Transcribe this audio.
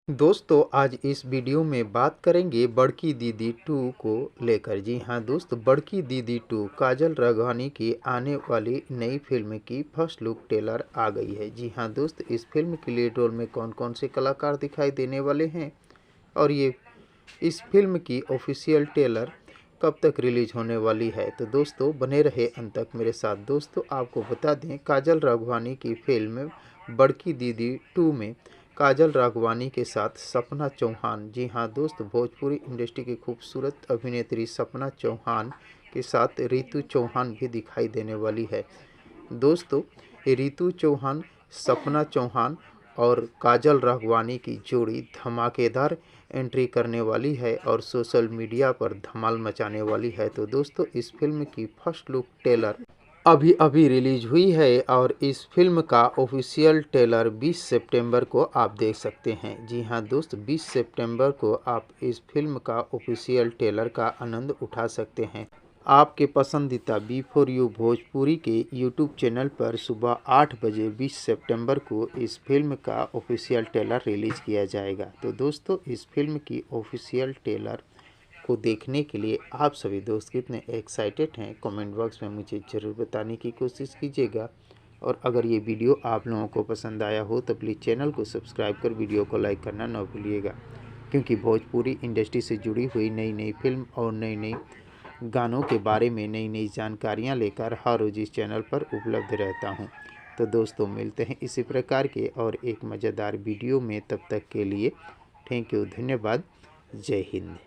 दोस्तों आज इस वीडियो में बात करेंगे बड़की दीदी 2 को लेकर। जी हाँ दोस्तों, बड़की दीदी 2 काजल राघवानी की आने वाली नई फिल्म की फर्स्ट लुक ट्रेलर आ गई है। जी हाँ दोस्त, इस फिल्म के लीड रोल में कौन कौन से कलाकार दिखाई देने वाले हैं और ये इस फिल्म की ऑफिशियल ट्रेलर कब तक रिलीज होने वाली है, तो दोस्तों बने रहे अंत तक मेरे साथ। दोस्तों आपको बता दें, काजल राघवानी की फिल्म बड़की दीदी 2 में काजल राघवानी के साथ सपना चौहान, जी हाँ दोस्त, भोजपुरी इंडस्ट्री की खूबसूरत अभिनेत्री सपना चौहान के साथ रितु चौहान भी दिखाई देने वाली है। दोस्तों रितु चौहान, सपना चौहान और काजल राघवानी की जोड़ी धमाकेदार एंट्री करने वाली है और सोशल मीडिया पर धमाल मचाने वाली है। तो दोस्तों इस फिल्म की फर्स्ट लुक ट्रेलर अभी अभी रिलीज हुई है और इस फिल्म का ऑफिशियल ट्रेलर 20 सितंबर को आप देख सकते हैं। जी हाँ दोस्त, 20 सितंबर को आप इस फिल्म का ऑफिशियल ट्रेलर का आनंद उठा सकते हैं। आपके पसंदीदा बी फॉर यू भोजपुरी के यूट्यूब चैनल पर सुबह 8 बजे 20 सितंबर को इस फिल्म का ऑफिशियल ट्रेलर रिलीज़ किया जाएगा। तो दोस्तों इस फिल्म की ऑफिशियल ट्रेलर को देखने के लिए आप सभी दोस्त कितने एक्साइटेड हैं, कमेंट बॉक्स में मुझे ज़रूर बताने की कोशिश कीजिएगा। और अगर ये वीडियो आप लोगों को पसंद आया हो तो प्लीज़ चैनल को सब्सक्राइब कर वीडियो को लाइक करना न भूलिएगा, क्योंकि भोजपुरी इंडस्ट्री से जुड़ी हुई नई नई फिल्म और नई नई गानों के बारे में नई नई जानकारियाँ लेकर हर रोज़ इस चैनल पर उपलब्ध रहता हूँ। तो दोस्तों मिलते हैं इसी प्रकार के और एक मज़ेदार वीडियो में, तब तक के लिए थैंक यू, धन्यवाद, जय हिंद।